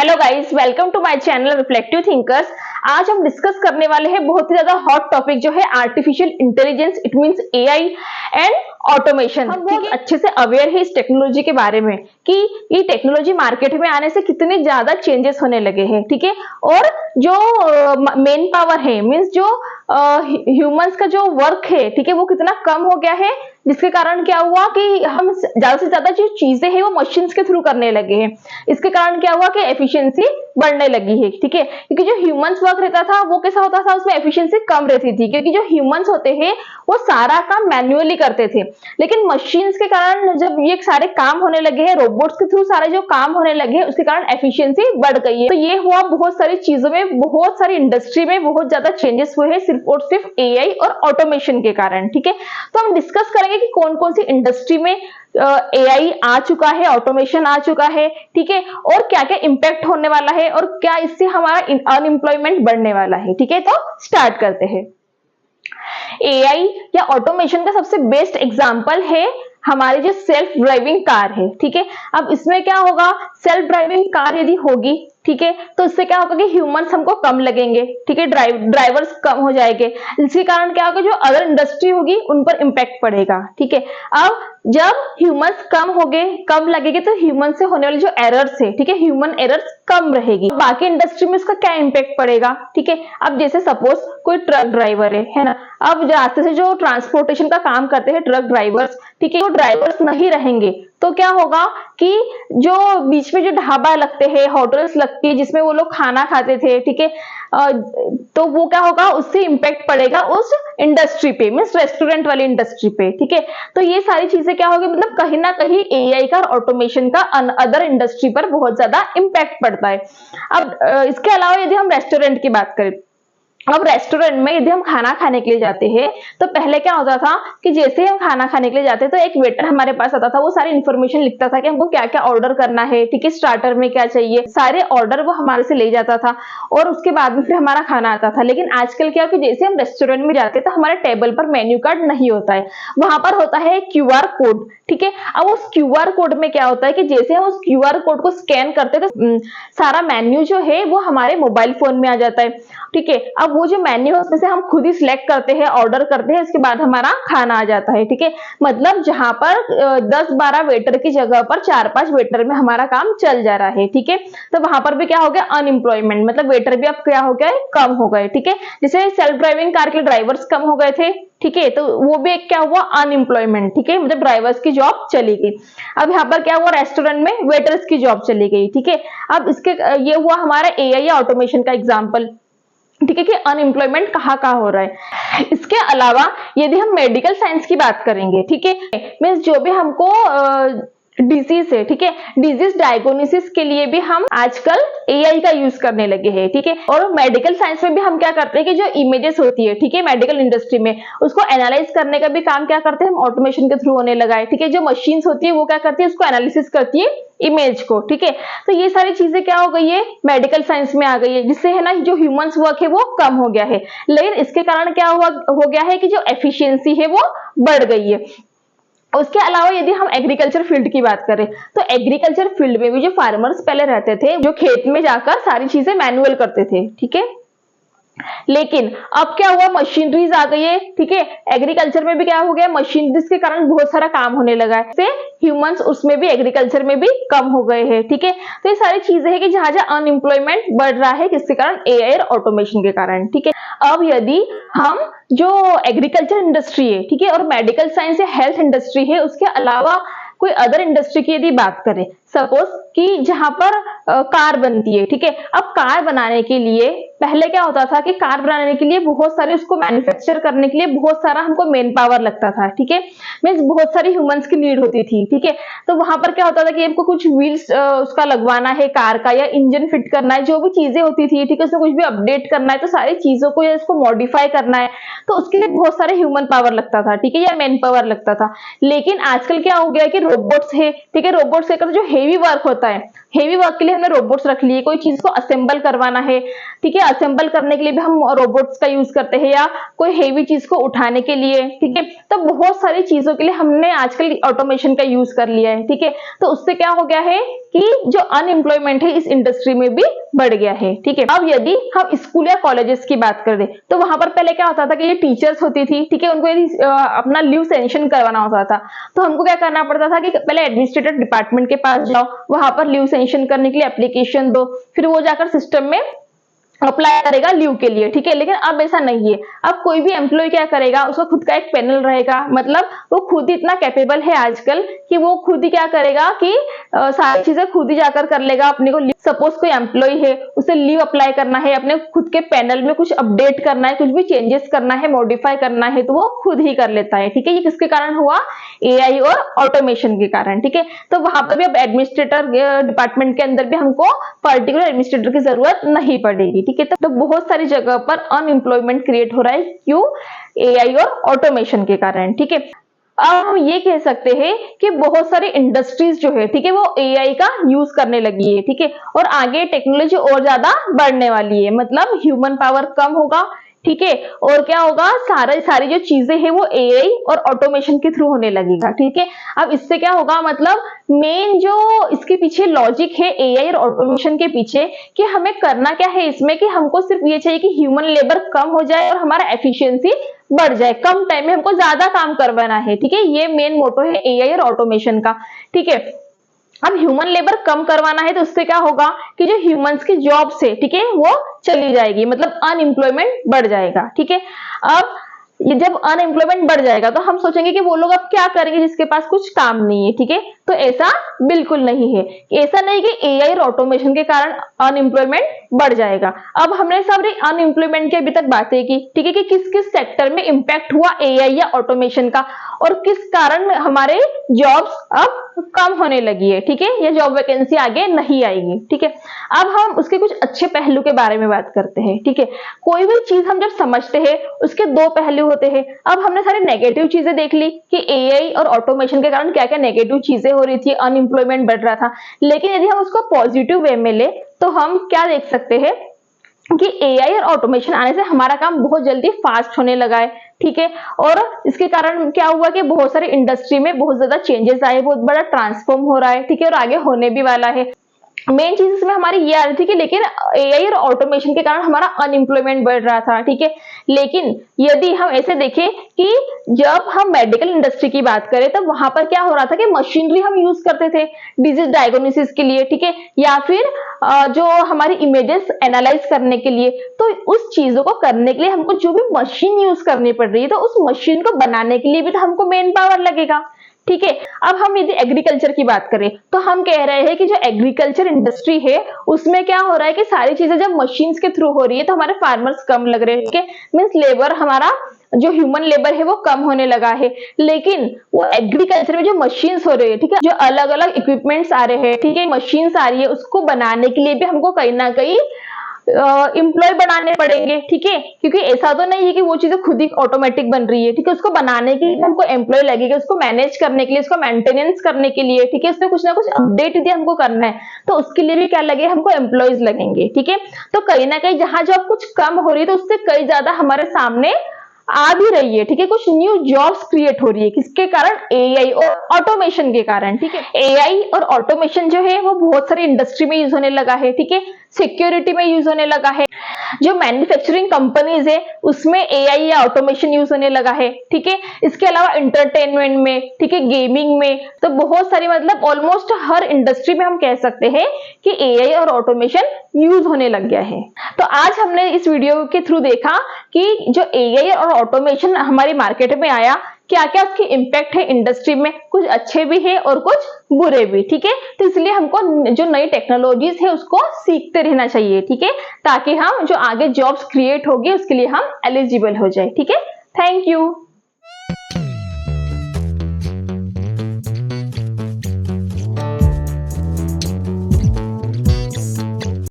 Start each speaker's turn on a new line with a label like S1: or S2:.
S1: Hello guys, welcome to my channel reflective thinkers. आज हम discuss करने वाले हैं बहुत ही ज्यादा हॉट टॉपिक जो है artificial intelligence, it means AI and automation. हम बहुत अच्छे से अवेयर है इस टेक्नोलॉजी के बारे में कि ये टेक्नोलॉजी मार्केट में आने से कितने ज्यादा चेंजेस होने लगे हैं, ठीक है। और जो मेन पावर है, मींस जो ह्यूमंस का जो वर्क है, ठीक है, वो कितना कम हो गया है, जिसके कारण क्या हुआ कि हम ज्यादा से ज्यादा जो चीजें हैं वो मशीन्स के थ्रू करने लगे हैं। इसके कारण क्या हुआ कि एफिशिएंसी बढ़ने लगी है, ठीक है। क्योंकि जो ह्यूमंस वर्क रहता था वो कैसा होता था, उसमें एफिशिएंसी कम रहती थी, क्योंकि जो ह्यूमंस होते हैं वो सारा काम मैन्युअली करते थे। लेकिन मशीन्स के कारण जब ये सारे काम होने लगे हैं, रोबोट्स के थ्रू सारे जो काम होने लगे हैं, उसके कारण एफिशिएंसी बढ़ गई है। तो ये हुआ बहुत सारी चीजों में, बहुत सारी इंडस्ट्री में बहुत ज्यादा चेंजेस हुए हैं सिर्फ और सिर्फ एआई और ऑटोमेशन के कारण, ठीक है। तो हम डिस्कस करेंगे कि कौन कौन सी इंडस्ट्री में एआई आ चुका है, ऑटोमेशन आ चुका है, ठीक है, और क्या क्या इंपैक्ट होने वाला है और क्या इससे हमारा अनएम्प्लॉयमेंट बढ़ने वाला है, ठीक है। तो स्टार्ट करते हैं। एआई या ऑटोमेशन का सबसे बेस्ट एग्जांपल है हमारी जो सेल्फ ड्राइविंग कार है, ठीक है। अब इसमें क्या होगा, सेल्फ ड्राइविंग कार यदि होगी, ठीक है, तो इससे क्या होगा कि ह्यूमंस हमको कम लगेंगे, ठीक है, ड्राइवर्स कम हो जाएंगे। इसके कारण क्या होगा, जो अदर इंडस्ट्री होगी उन पर इंपैक्ट पड़ेगा, ठीक है। अब जब ह्यूमंस कम हो गए, कम लगेंगे, तो ह्यूमन से होने वाली जो एरर्स है, ठीक है, ह्यूमन एरर्स कम रहेगी। बाकी इंडस्ट्री में इसका क्या इंपैक्ट पड़ेगा, ठीक है। अब जैसे सपोज कोई ट्रक ड्राइवर है ना, अब रास्ते से जो ट्रांसपोर्टेशन का काम करते हैं ट्रक ड्राइवर्स, ठीक है, वो ड्राइवर्स नहीं रहेंगे तो क्या होगा कि जो बीच में जो ढाबा लगते हैं, होटल्स लगती है जिसमें वो लोग खाना खाते थे, ठीक है, तो वो क्या होगा, उससे इंपैक्ट पड़ेगा उस इंडस्ट्री पे, मींस रेस्टोरेंट वाली इंडस्ट्री पे, ठीक है। तो ये सारी चीजें क्या होगी, मतलब कहीं ना कहीं एआई का और ऑटोमेशन का अदर इंडस्ट्री पर बहुत ज्यादा इंपैक्ट पड़ता है। अब इसके अलावा यदि हम रेस्टोरेंट की बात करें, अब रेस्टोरेंट में यदि हम खाना खाने के लिए जाते हैं तो पहले क्या होता था कि जैसे हम खाना खाने के लिए जाते तो एक वेटर हमारे पास आता था, वो सारी इंफॉर्मेशन लिखता था कि हमको क्या क्या ऑर्डर करना है, ठीक है, स्टार्टर में क्या चाहिए, सारे ऑर्डर वो हमारे से ले जाता था और उसके बाद में फिर हमारा खाना आता था। लेकिन आजकल क्या, कि जैसे हम रेस्टोरेंट में जाते तो हमारे टेबल पर मेन्यू कार्ड नहीं होता है, वहां पर होता है क्यूआर कोड, ठीक है। अब उस क्यूआर कोड में क्या होता है कि जैसे हम उस क्यूआर कोड को स्कैन करते तो सारा मेन्यू जो है वो हमारे मोबाइल फोन में आ जाता है, ठीक है। अब वो जो मेन्यू है उसमें से हम खुद ही सिलेक्ट करते हैं, ऑर्डर करते हैं, उसके बाद हमारा खाना आ जाता है, ठीक है। मतलब जहां पर 10-12 वेटर की जगह पर 4-5 वेटर में हमारा काम चल जा रहा है, ठीक है। तो वहां पर भी क्या हो गया, अनएम्प्लॉयमेंट, मतलब वेटर भी अब क्या हो गया, कम हो गए, ठीक है। जैसे सेल्फ ड्राइविंग कार के ड्राइवर्स कम हो गए थे, ठीक है, तो वो भी एक क्या हुआ, अनएम्प्लॉयमेंट, ठीक है, मतलब ड्राइवर्स की जॉब चली गई। अब यहाँ पर क्या हुआ, रेस्टोरेंट में वेटर्स की जॉब चली गई, ठीक है। अब इसके ये हुआ हमारा एआई या ऑटोमेशन का एग्जांपल, ठीक है, कि अनएम्प्लॉयमेंट कहाँ हो रहा है। इसके अलावा यदि हम मेडिकल साइंस की बात करेंगे, ठीक है, मींस जो भी हमको डिजीज है, ठीक है, डिजीज डायग्नोसिस के लिए भी हम आजकल एआई का यूज करने लगे हैं, ठीक है। और मेडिकल साइंस में भी हम क्या करते हैं कि जो इमेजेस होती है, ठीक है, मेडिकल इंडस्ट्री में उसको एनालाइज करने का भी काम क्या करते हैं हम, ऑटोमेशन के थ्रू होने लगा है, ठीक है। जो मशीन्स होती है वो क्या करती है, उसको एनालिसिस करती है इमेज को, ठीक है। तो ये सारी चीजें क्या हो गई है, मेडिकल साइंस में आ गई है, जिससे है ना जो ह्यूमंस वर्क है वो कम हो गया है। लेकिन इसके कारण क्या हो गया है कि जो एफिशिएंसी है वो बढ़ गई है। उसके अलावा यदि हम एग्रीकल्चर फील्ड की बात करें तो एग्रीकल्चर फील्ड में भी जो फार्मर्स पहले रहते थे, जो खेत में जाकर सारी चीजें मैनुअल करते थे, ठीक है। लेकिन अब क्या हुआ, मशीनरीज आ गई है, ठीक है। एग्रीकल्चर में भी क्या हो गया, मशीनरीज के कारण बहुत सारा काम होने लगा है, ह्यूमंस उसमें भी एग्रीकल्चर में भी कम हो गए हैं, ठीक है। तो ये सारी चीजें है कि जहां जहां अनएम्प्लॉयमेंट बढ़ रहा है, किसके कारण, एआई और ऑटोमेशन के कारण, ठीक है। अब यदि हम जो एग्रीकल्चर इंडस्ट्री है, ठीक है, और मेडिकल साइंस या हेल्थ इंडस्ट्री है, उसके अलावा कोई अदर इंडस्ट्री की यदि बात करें, सपोज कि जहां पर कार बनती है, ठीक है। अब कार बनाने के लिए पहले क्या होता था कि कार बनाने के लिए बहुत सारे, उसको मैन्युफैक्चर करने के लिए बहुत सारा हमको मेन पावर लगता था, ठीक है, मींस बहुत सारी ह्यूमंस की नीड होती थी, ठीक है। तो वहां पर क्या होता था कि हमको कुछ व्हील्स उसका लगवाना है कार का, या इंजन फिट करना है, जो भी चीजें होती थी, ठीक है, उसमें कुछ भी अपडेट करना है, तो सारी चीजों को इसको मॉडिफाई करना है, तो उसके लिए बहुत सारे ह्यूमन पावर लगता था, ठीक है, या मैन पावर लगता था। लेकिन आजकल क्या हो गया कि रोबोट्स है, ठीक है, रोबोट्स से जो हेवी वर्क होता है, हेवी वर्क के लिए हमने रोबोट्स रख लिए, कोई चीज को असेंबल करवाना है, ठीक है, असेंबल करने के लिए भी हम रोबोट्स का यूज करते हैं, या कोई हेवी चीज को उठाने के लिए, ठीक है। तो बहुत सारी चीजों के लिए हमने आजकल ऑटोमेशन का यूज कर लिया है, ठीक है। तो उससे क्या हो गया है कि जो अनएम्प्लॉयमेंट है इस इंडस्ट्री में भी बढ़ गया है, ठीक है। अब यदि हम स्कूल या कॉलेजेस की बात कर दे तो वहां पर पहले क्या होता था कि ये टीचर्स होती थी, ठीक है, उनको यदि अपना लीव सेंक्शन करवाना होता था तो हमको क्या करना पड़ता था कि पहले एडमिनिस्ट्रेटिव डिपार्टमेंट के पास जाओ, वहां पर लीव सेंक्शन करने के लिए एप्लीकेशन दो, फिर वो जाकर सिस्टम में अप्लाई करेगा लीव के लिए, ठीक है। लेकिन अब ऐसा नहीं है, अब कोई भी एम्प्लॉय क्या करेगा, उसका खुद का एक पैनल रहेगा, मतलब वो खुद ही इतना कैपेबल है आजकल कि वो खुद ही क्या करेगा कि सारी चीजें खुद ही जाकर कर लेगा अपने को। सपोज कोई एम्प्लॉय है, उसे लीव अप्लाई करना है, अपने खुद के पैनल में कुछ अपडेट करना है, कुछ भी चेंजेस करना है, मॉडिफाई करना है, तो वो खुद ही कर लेता है, ठीक है। ये किसके कारण हुआ? एआई और ऑटोमेशन के कारण, ठीक है। तो वहां पर भी अब एडमिनिस्ट्रेटर डिपार्टमेंट के अंदर भी हमको पर्टिकुलर एडमिनिस्ट्रेटर की जरूरत नहीं पड़ेगी, ठीक है। तो बहुत सारी जगह पर अनएम्प्लॉयमेंट क्रिएट हो रहा है, क्यों? एआई और ऑटोमेशन के कारण, ठीक है। अब हम ये कह सकते हैं कि बहुत सारी इंडस्ट्रीज जो है, ठीक है, वो एआई का यूज करने लगी है, ठीक है। और आगे टेक्नोलॉजी और ज्यादा बढ़ने वाली है, मतलब ह्यूमन पावर कम होगा, ठीक है। और क्या होगा, सारी जो चीजें हैं वो एआई और ऑटोमेशन के थ्रू होने लगेगा, ठीक है। अब इससे क्या होगा, मतलब मेन जो इसके पीछे लॉजिक है एआई और ऑटोमेशन के पीछे, कि हमें करना क्या है इसमें, कि हमको सिर्फ ये चाहिए कि ह्यूमन लेबर कम हो जाए और हमारा एफिशिएंसी बढ़ जाए, कम टाइम में हमको ज्यादा काम करवाना है, ठीक है। ये मेन मोटो है एआई और ऑटोमेशन का, ठीक है। अब ह्यूमन लेबर कम करवाना है तो उससे क्या होगा कि जो ह्यूमंस की जॉब्स है, ठीक है, वो चली जाएगी, मतलब अनएम्प्लॉयमेंट बढ़ जाएगा, ठीक है। अब ये जब अनएम्प्लॉयमेंट बढ़ जाएगा तो हम सोचेंगे कि वो लोग अब क्या करेंगे जिसके पास कुछ काम नहीं है, ठीक है। तो ऐसा बिल्कुल नहीं है, ऐसा नहीं कि एआई और ऑटोमेशन के कारण अनएम्प्लॉयमेंट बढ़ जाएगा। अब हमने सारी अनएम्प्लॉयमेंट की अभी तक बातें की, ठीक है, कि किस किस सेक्टर में इंपैक्ट हुआ एआई या ऑटोमेशन का, और किस कारण हमारे जॉब्स अब कम होने लगी है, ठीक है, ये जॉब वैकेंसी आगे नहीं आएगी, ठीक है। अब हम उसके कुछ अच्छे पहलू के बारे में बात करते हैं, ठीक है। कोई भी चीज हम जब समझते हैं उसके दो पहलू होते हैं। अब हमने सारी नेगेटिव चीजें देख ली कि एआई और ऑटोमेशन के कारण क्या क्या नेगेटिव चीजें हो रही थी, अनएम्प्लॉयमेंट बढ़ रहा था। लेकिन यदि हम उसको पॉजिटिव वे में ले तो हम क्या देख सकते हैं कि एआई और ऑटोमेशन आने से हमारा काम बहुत जल्दी फास्ट होने लगा है, ठीक है। और इसके कारण क्या हुआ कि बहुत सारी इंडस्ट्री में बहुत ज्यादा चेंजेस आए, बहुत बड़ा ट्रांसफॉर्म हो रहा है, ठीक है, और आगे होने भी वाला है। मेन चीज इसमें हमारी ये आ रही थी कि लेकिन एआई और ऑटोमेशन के कारण हमारा अनएम्प्लॉयमेंट बढ़ रहा था, ठीक है। लेकिन यदि हम ऐसे देखें कि जब हम मेडिकल इंडस्ट्री की बात करें तो वहां पर क्या हो रहा था कि मशीनरी हम यूज करते थे डिजीज डायग्नोसिस के लिए, ठीक है, या फिर जो हमारी इमेजेस एनालाइज करने के लिए। तो उस चीजों को करने के लिए हमको जो भी मशीन यूज करनी पड़ रही है, तो उस मशीन को बनाने के लिए भी तो हमको मैन पावर लगेगा, ठीक है। अब हम यदि एग्रीकल्चर की बात करें तो हम कह रहे हैं कि जो एग्रीकल्चर इंडस्ट्री है उसमें क्या हो रहा है कि सारी चीजें जब मशीन्स के थ्रू हो रही है तो हमारे फार्मर्स कम लग रहे हैं, ठीक है, मींस लेबर, हमारा जो ह्यूमन लेबर है वो कम होने लगा है। लेकिन वो एग्रीकल्चर में जो मशीन्स हो रही है, ठीक है, जो अलग अलग इक्विपमेंट्स आ रहे हैं, ठीक है, मशीन्स आ रही है, उसको बनाने के लिए भी हमको कहीं ना कहीं एम्प्लॉय बनाने पड़ेंगे, ठीक है, क्योंकि ऐसा तो नहीं है कि वो चीजें खुद ही ऑटोमेटिक बन रही है, ठीक है। उसको बनाने के लिए हमको एम्प्लॉय लगेगा, उसको मैनेज करने के लिए, उसको मेंटेनेंस करने के लिए, ठीक है, उसमें कुछ ना कुछ अपडेट यदि हमको करना है तो उसके लिए भी क्या लगे, हमको एम्प्लॉयज लगेंगे, ठीक है। तो कहीं ना कहीं जहां जॉब कुछ कम हो रही है तो उससे कई ज्यादा हमारे सामने आ भी रही है, ठीक है, कुछ न्यू जॉब्स क्रिएट हो रही है, किसके कारण? एआई और ऑटोमेशन के कारण, ठीक है। एआई और ऑटोमेशन जो है वो बहुत सारी इंडस्ट्री में यूज होने लगा है, ठीक है, सिक्योरिटी में यूज होने लगा है, जो मैन्युफैक्चरिंग कंपनीज है उसमें एआई या ऑटोमेशन यूज होने लगा है, ठीक है। इसके अलावा एंटरटेनमेंट में, ठीक है, गेमिंग में, तो बहुत सारी, मतलब ऑलमोस्ट हर इंडस्ट्री में हम कह सकते हैं कि एआई और ऑटोमेशन यूज होने लग गया है। तो आज हमने इस वीडियो के थ्रू देखा कि जो एआई और ऑटोमेशन हमारी मार्केट में आया, क्या क्या उसके इम्पैक्ट है इंडस्ट्री में, कुछ अच्छे भी है और कुछ बुरे भी, ठीक है। तो इसलिए हमको जो नई टेक्नोलॉजीज है उसको सीखते रहना चाहिए, ठीक है, ताकि हम जो आगे जॉब्स क्रिएट होगी उसके लिए हम एलिजिबल हो जाए, ठीक है। Thank you.